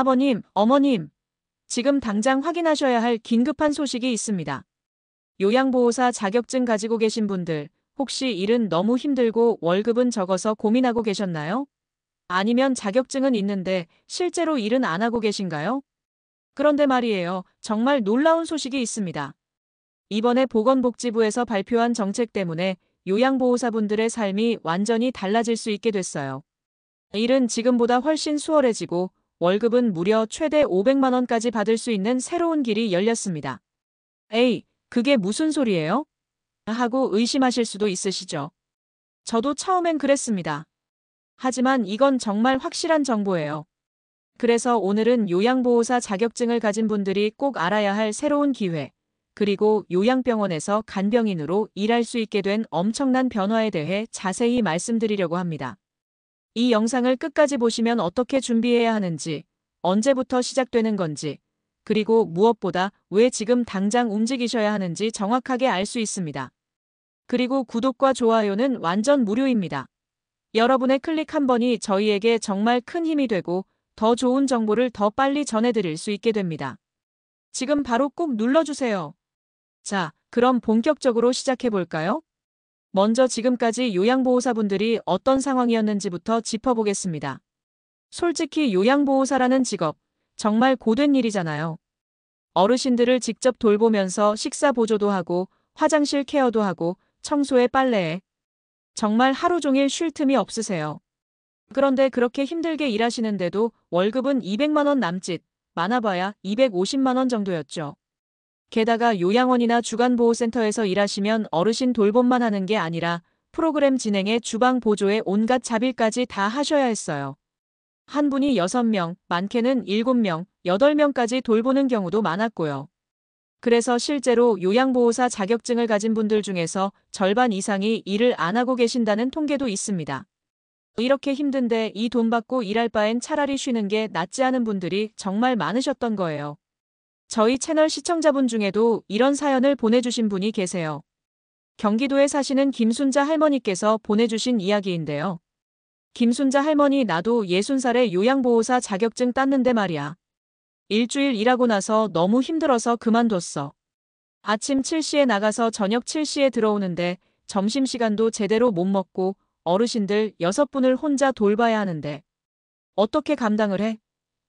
아버님, 어머님, 지금 당장 확인하셔야 할 긴급한 소식이 있습니다. 요양보호사 자격증 가지고 계신 분들, 혹시 일은 너무 힘들고 월급은 적어서 고민하고 계셨나요? 아니면 자격증은 있는데 실제로 일은 안 하고 계신가요? 그런데 말이에요. 정말 놀라운 소식이 있습니다. 이번에 보건복지부에서 발표한 정책 때문에 요양보호사분들의 삶이 완전히 달라질 수 있게 됐어요. 일은 지금보다 훨씬 수월해지고 월급은 무려 최대 500만 원까지 받을 수 있는 새로운 길이 열렸습니다. 에이, 그게 무슨 소리예요? 하고 의심하실 수도 있으시죠. 저도 처음엔 그랬습니다. 하지만 이건 정말 확실한 정보예요. 그래서 오늘은 요양보호사 자격증을 가진 분들이 꼭 알아야 할 새로운 기회, 그리고 요양병원에서 간병인으로 일할 수 있게 된 엄청난 변화에 대해 자세히 말씀드리려고 합니다. 이 영상을 끝까지 보시면 어떻게 준비해야 하는지, 언제부터 시작되는 건지, 그리고 무엇보다 왜 지금 당장 움직이셔야 하는지 정확하게 알 수 있습니다. 그리고 구독과 좋아요는 완전 무료입니다. 여러분의 클릭 한 번이 저희에게 정말 큰 힘이 되고 더 좋은 정보를 더 빨리 전해드릴 수 있게 됩니다. 지금 바로 꼭 눌러주세요. 자, 그럼 본격적으로 시작해볼까요? 먼저 지금까지 요양보호사분들이 어떤 상황이었는지부터 짚어보겠습니다. 솔직히 요양보호사라는 직업, 정말 고된 일이잖아요. 어르신들을 직접 돌보면서 식사 보조도 하고, 화장실 케어도 하고, 청소에 빨래에. 정말 하루 종일 쉴 틈이 없으세요. 그런데 그렇게 힘들게 일하시는데도 월급은 200만 원 남짓, 많아봐야 250만 원 정도였죠. 게다가 요양원이나 주간보호센터에서 일하시면 어르신 돌봄만 하는 게 아니라 프로그램 진행에 주방 보조에 온갖 잡일까지 다 하셔야 했어요. 한 분이 6명, 많게는 7명, 8명까지 돌보는 경우도 많았고요. 그래서 실제로 요양보호사 자격증을 가진 분들 중에서 절반 이상이 일을 안 하고 계신다는 통계도 있습니다. 이렇게 힘든데 이 돈 받고 일할 바엔 차라리 쉬는 게 낫지 않은 분들이 정말 많으셨던 거예요. 저희 채널 시청자분 중에도 이런 사연을 보내주신 분이 계세요. 경기도에 사시는 김순자 할머니께서 보내주신 이야기인데요. 김순자 할머니, 나도 60살에 요양보호사 자격증 땄는데 말이야. 일주일 일하고 나서 너무 힘들어서 그만뒀어. 아침 7시에 나가서 저녁 7시에 들어오는데 점심시간도 제대로 못 먹고 어르신들 6분을 혼자 돌봐야 하는데 어떻게 감당을 해?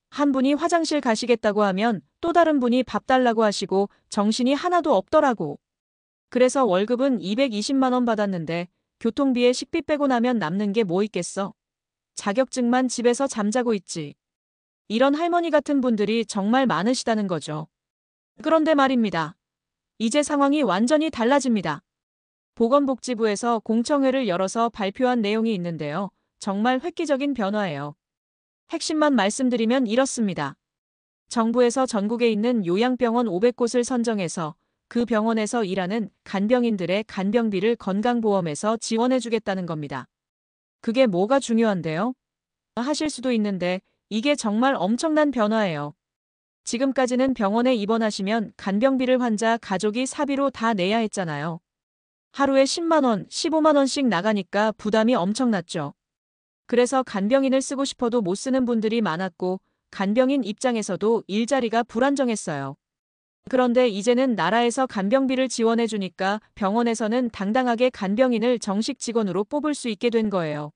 한 분이 화장실 가시겠다고 하면 또 다른 분이 밥 달라고 하시고 정신이 하나도 없더라고. 그래서 월급은 220만 원 받았는데 교통비에 식비 빼고 나면 남는 게 뭐 있겠어? 자격증만 집에서 잠자고 있지. 이런 할머니 같은 분들이 정말 많으시다는 거죠. 그런데 말입니다. 이제 상황이 완전히 달라집니다. 보건복지부에서 공청회를 열어서 발표한 내용이 있는데요. 정말 획기적인 변화예요. 핵심만 말씀드리면 이렇습니다. 정부에서 전국에 있는 요양병원 500곳을 선정해서 그 병원에서 일하는 간병인들의 간병비를 건강보험에서 지원해주겠다는 겁니다. 그게 뭐가 중요한데요? 하실 수도 있는데 이게 정말 엄청난 변화예요. 지금까지는 병원에 입원하시면 간병비를 환자 가족이 사비로 다 내야 했잖아요. 하루에 10만 원, 15만 원씩 나가니까 부담이 엄청났죠. 그래서 간병인을 쓰고 싶어도 못 쓰는 분들이 많았고 간병인 입장에서도 일자리가 불안정했어요. 그런데 이제는 나라에서 간병비를 지원해 주니까 병원에서는 당당하게 간병인을 정식 직원으로 뽑을 수 있게 된 거예요.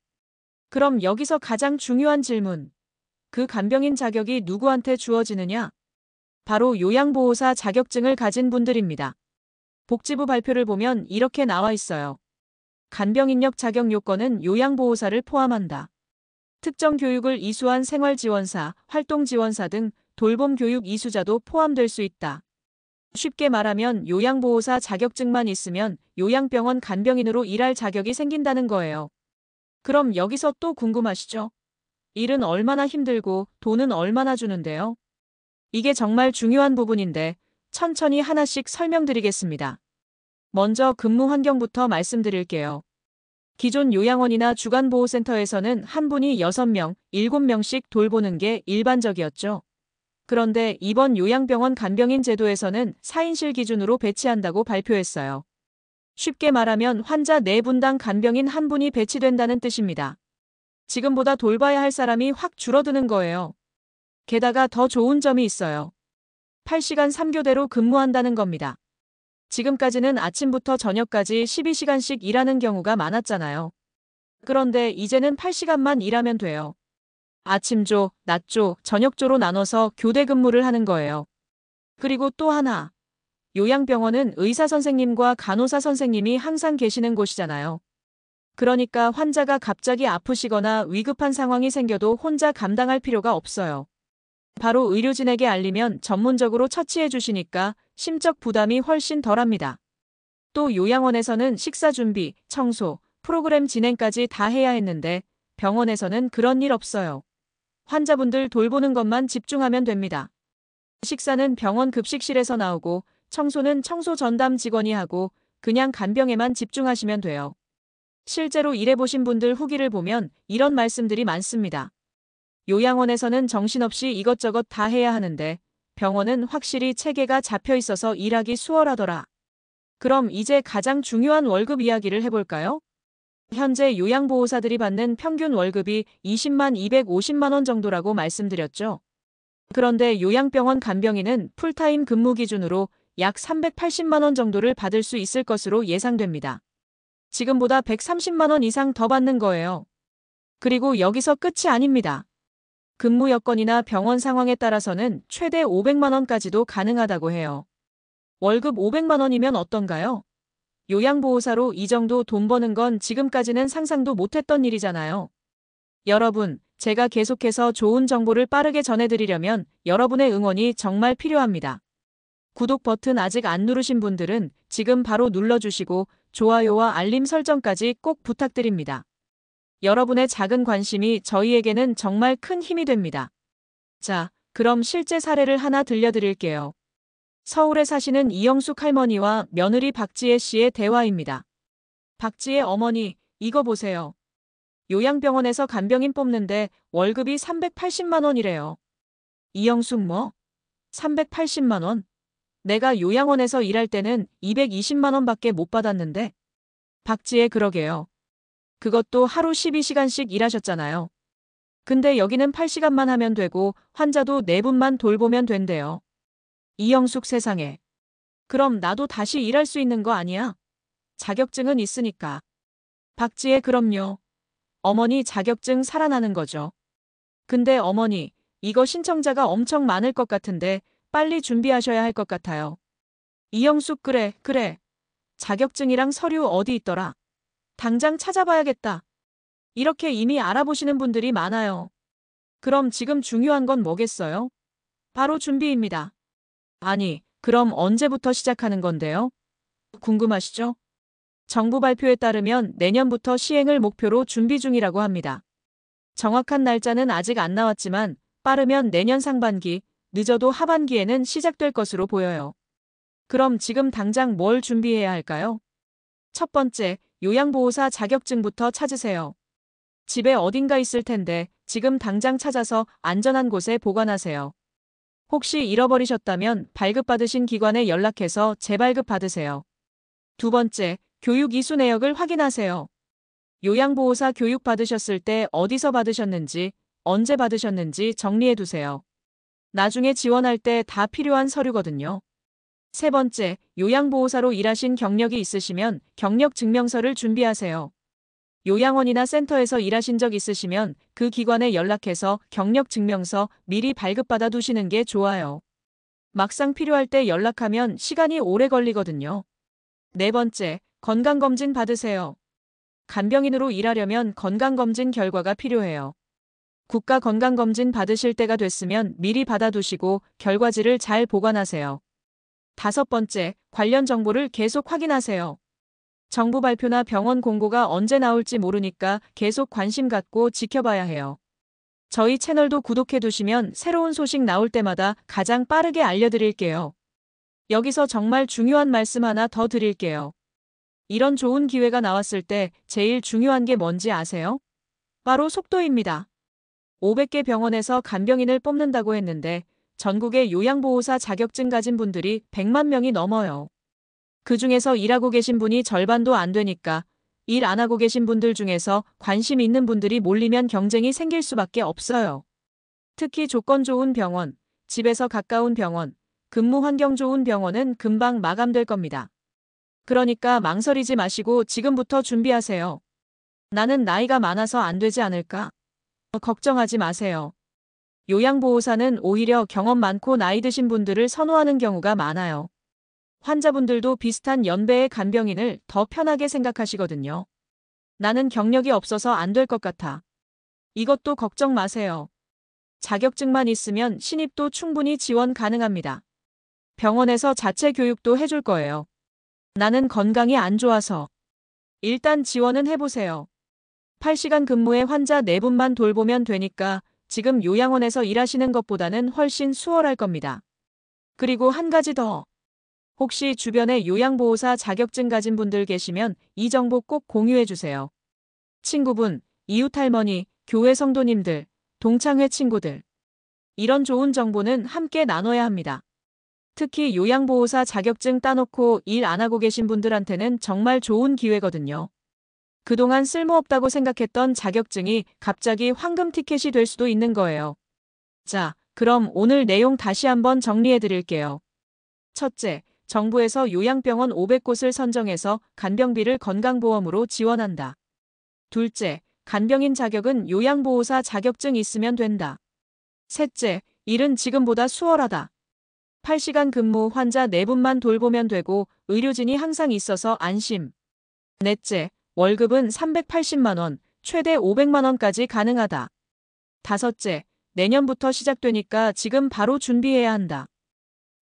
그럼 여기서 가장 중요한 질문. 그 간병인 자격이 누구한테 주어지느냐? 바로 요양보호사 자격증을 가진 분들입니다. 복지부 발표를 보면 이렇게 나와 있어요. 간병인력 자격 요건은 요양보호사를 포함한다. 특정 교육을 이수한 생활지원사, 활동지원사 등 돌봄 교육 이수자도 포함될 수 있다. 쉽게 말하면 요양보호사 자격증만 있으면 요양병원 간병인으로 일할 자격이 생긴다는 거예요. 그럼 여기서 또 궁금하시죠? 일은 얼마나 힘들고 돈은 얼마나 주는데요? 이게 정말 중요한 부분인데 천천히 하나씩 설명드리겠습니다. 먼저 근무 환경부터 말씀드릴게요. 기존 요양원이나 주간보호센터에서는 한 분이 6명, 7명씩 돌보는 게 일반적이었죠. 그런데 이번 요양병원 간병인 제도에서는 4인실 기준으로 배치한다고 발표했어요. 쉽게 말하면 환자 4분당 간병인 1분이 배치된다는 뜻입니다. 지금보다 돌봐야 할 사람이 확 줄어드는 거예요. 게다가 더 좋은 점이 있어요. 8시간 3교대로 근무한다는 겁니다. 지금까지는 아침부터 저녁까지 12시간씩 일하는 경우가 많았잖아요. 그런데 이제는 8시간만 일하면 돼요. 아침조, 낮조, 저녁조로 나눠서 교대 근무를 하는 거예요. 그리고 또 하나. 요양병원은 의사 선생님과 간호사 선생님이 항상 계시는 곳이잖아요. 그러니까 환자가 갑자기 아프시거나 위급한 상황이 생겨도 혼자 감당할 필요가 없어요. 바로 의료진에게 알리면 전문적으로 처치해 주시니까 심적 부담이 훨씬 덜합니다. 또 요양원에서는 식사 준비, 청소, 프로그램 진행까지 다 해야 했는데 병원에서는 그런 일 없어요. 환자분들 돌보는 것만 집중하면 됩니다. 식사는 병원 급식실에서 나오고 청소는 청소 전담 직원이 하고 그냥 간병에만 집중하시면 돼요. 실제로 일해보신 분들 후기를 보면 이런 말씀들이 많습니다. 요양원에서는 정신없이 이것저것 다 해야 하는데 병원은 확실히 체계가 잡혀 있어서 일하기 수월하더라. 그럼 이제 가장 중요한 월급 이야기를 해볼까요? 현재 요양보호사들이 받는 평균 월급이 20만 250만 원 정도라고 말씀드렸죠. 그런데 요양병원 간병인은 풀타임 근무 기준으로 약 380만 원 정도를 받을 수 있을 것으로 예상됩니다. 지금보다 130만 원 이상 더 받는 거예요. 그리고 여기서 끝이 아닙니다. 근무 여건이나 병원 상황에 따라서는 최대 500만 원까지도 가능하다고 해요. 월급 500만 원이면 어떤가요? 요양보호사로 이 정도 돈 버는 건 지금까지는 상상도 못했던 일이잖아요. 여러분, 제가 계속해서 좋은 정보를 빠르게 전해드리려면 여러분의 응원이 정말 필요합니다. 구독 버튼 아직 안 누르신 분들은 지금 바로 눌러주시고 좋아요와 알림 설정까지 꼭 부탁드립니다. 여러분의 작은 관심이 저희에게는 정말 큰 힘이 됩니다. 자, 그럼 실제 사례를 하나 들려드릴게요. 서울에 사시는 이영숙 할머니와 며느리 박지혜 씨의 대화입니다. 박지혜 어머니, 이거 보세요. 요양병원에서 간병인 뽑는데 월급이 380만 원이래요. 이영숙 뭐? 380만 원? 내가 요양원에서 일할 때는 220만 원밖에 못 받았는데. 박지혜 그러게요. 그것도 하루 12시간씩 일하셨잖아요. 근데 여기는 8시간만 하면 되고 환자도 4분만 돌보면 된대요. 이영숙 세상에. 그럼 나도 다시 일할 수 있는 거 아니야? 자격증은 있으니까. 박지혜 그럼요. 어머니 자격증 살아나는 거죠. 근데 어머니, 이거 신청자가 엄청 많을 것 같은데 빨리 준비하셔야 할 것 같아요. 이영숙 그래. 자격증이랑 서류 어디 있더라? 당장 찾아봐야겠다. 이렇게 이미 알아보시는 분들이 많아요. 그럼 지금 중요한 건 뭐겠어요? 바로 준비입니다. 아니, 그럼 언제부터 시작하는 건데요? 궁금하시죠? 정부 발표에 따르면 내년부터 시행을 목표로 준비 중이라고 합니다. 정확한 날짜는 아직 안 나왔지만 빠르면 내년 상반기, 늦어도 하반기에는 시작될 것으로 보여요. 그럼 지금 당장 뭘 준비해야 할까요? 첫 번째, 요양보호사 자격증부터 찾으세요. 집에 어딘가 있을 텐데 지금 당장 찾아서 안전한 곳에 보관하세요. 혹시 잃어버리셨다면 발급받으신 기관에 연락해서 재발급 받으세요. 두 번째, 교육 이수 내역을 확인하세요. 요양보호사 교육 받으셨을 때 어디서 받으셨는지, 언제 받으셨는지 정리해두세요. 나중에 지원할 때 다 필요한 서류거든요. 세 번째, 요양보호사로 일하신 경력이 있으시면 경력 증명서를 준비하세요. 요양원이나 센터에서 일하신 적 있으시면 그 기관에 연락해서 경력 증명서 미리 발급받아 두시는 게 좋아요. 막상 필요할 때 연락하면 시간이 오래 걸리거든요. 네 번째, 건강검진 받으세요. 간병인으로 일하려면 건강검진 결과가 필요해요. 국가건강검진 받으실 때가 됐으면 미리 받아두시고 결과지를 잘 보관하세요. 다섯 번째, 관련 정보를 계속 확인하세요. 정부 발표나 병원 공고가 언제 나올지 모르니까 계속 관심 갖고 지켜봐야 해요. 저희 채널도 구독해두시면 새로운 소식 나올 때마다 가장 빠르게 알려드릴게요. 여기서 정말 중요한 말씀 하나 더 드릴게요. 이런 좋은 기회가 나왔을 때 제일 중요한 게 뭔지 아세요? 바로 속도입니다. 500개 병원에서 간병인을 뽑는다고 했는데 전국에 요양보호사 자격증 가진 분들이 100만 명이 넘어요. 그중에서 일하고 계신 분이 절반도 안 되니까 일 안 하고 계신 분들 중에서 관심 있는 분들이 몰리면 경쟁이 생길 수밖에 없어요. 특히 조건 좋은 병원, 집에서 가까운 병원, 근무 환경 좋은 병원은 금방 마감될 겁니다. 그러니까 망설이지 마시고 지금부터 준비하세요. 나는 나이가 많아서 안 되지 않을까? 걱정하지 마세요. 요양보호사는 오히려 경험 많고 나이 드신 분들을 선호하는 경우가 많아요. 환자분들도 비슷한 연배의 간병인을 더 편하게 생각하시거든요. 나는 경력이 없어서 안 될 것 같아. 이것도 걱정 마세요. 자격증만 있으면 신입도 충분히 지원 가능합니다. 병원에서 자체 교육도 해줄 거예요. 나는 건강이 안 좋아서. 일단 지원은 해보세요. 8시간 근무에 환자 4분만 돌보면 되니까 지금 요양원에서 일하시는 것보다는 훨씬 수월할 겁니다. 그리고 한 가지 더. 혹시 주변에 요양보호사 자격증 가진 분들 계시면 이 정보 꼭 공유해주세요. 친구분, 이웃할머니, 교회 성도님들, 동창회 친구들. 이런 좋은 정보는 함께 나눠야 합니다. 특히 요양보호사 자격증 따놓고 일 안 하고 계신 분들한테는 정말 좋은 기회거든요. 그동안 쓸모없다고 생각했던 자격증이 갑자기 황금 티켓이 될 수도 있는 거예요. 자, 그럼 오늘 내용 다시 한번 정리해 드릴게요. 첫째, 정부에서 요양병원 500곳을 선정해서 간병비를 건강보험으로 지원한다. 둘째, 간병인 자격은 요양보호사 자격증 있으면 된다. 셋째, 일은 지금보다 수월하다. 8시간 근무 환자 4분만 돌보면 되고 의료진이 항상 있어서 안심. 넷째, 월급은 380만 원, 최대 500만 원까지 가능하다. 다섯째, 내년부터 시작되니까 지금 바로 준비해야 한다.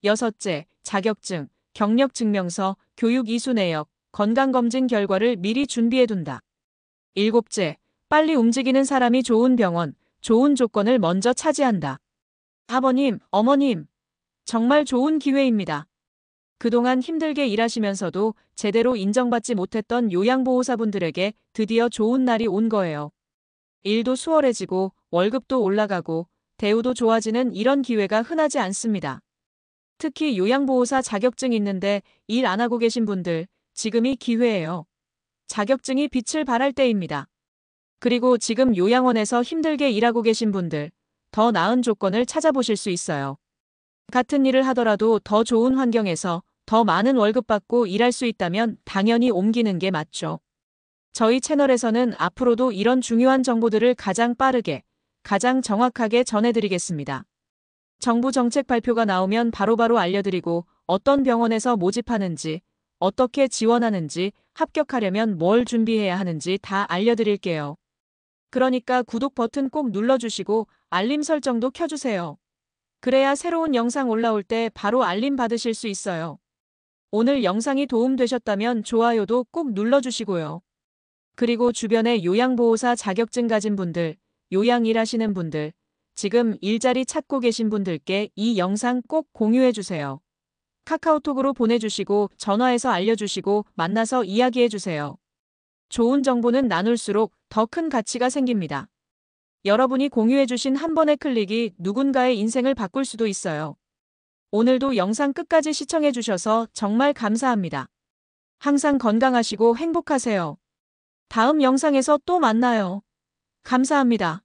여섯째, 자격증, 경력증명서, 교육 이수 내역, 건강검진 결과를 미리 준비해둔다. 일곱째, 빨리 움직이는 사람이 좋은 병원, 좋은 조건을 먼저 차지한다. 아버님, 어머님, 정말 좋은 기회입니다. 그동안 힘들게 일하시면서도 제대로 인정받지 못했던 요양보호사분들에게 드디어 좋은 날이 온 거예요. 일도 수월해지고 월급도 올라가고 대우도 좋아지는 이런 기회가 흔하지 않습니다. 특히 요양보호사 자격증 있는데 일 안 하고 계신 분들, 지금이 기회예요. 자격증이 빛을 발할 때입니다. 그리고 지금 요양원에서 힘들게 일하고 계신 분들, 더 나은 조건을 찾아보실 수 있어요. 같은 일을 하더라도 더 좋은 환경에서 더 많은 월급 받고 일할 수 있다면 당연히 옮기는 게 맞죠. 저희 채널에서는 앞으로도 이런 중요한 정보들을 가장 빠르게, 가장 정확하게 전해드리겠습니다. 정부 정책 발표가 나오면 바로바로 알려드리고 어떤 병원에서 모집하는지, 어떻게 지원하는지, 합격하려면 뭘 준비해야 하는지 다 알려드릴게요. 그러니까 구독 버튼 꼭 눌러주시고 알림 설정도 켜주세요. 그래야 새로운 영상 올라올 때 바로 알림 받으실 수 있어요. 오늘 영상이 도움되셨다면 좋아요도 꼭 눌러주시고요. 그리고 주변에 요양보호사 자격증 가진 분들, 요양 일하시는 분들, 지금 일자리 찾고 계신 분들께 이 영상 꼭 공유해주세요. 카카오톡으로 보내주시고 전화해서 알려주시고 만나서 이야기해주세요. 좋은 정보는 나눌수록 더 큰 가치가 생깁니다. 여러분이 공유해주신 한 번의 클릭이 누군가의 인생을 바꿀 수도 있어요. 오늘도 영상 끝까지 시청해주셔서 정말 감사합니다. 항상 건강하시고 행복하세요. 다음 영상에서 또 만나요. 감사합니다.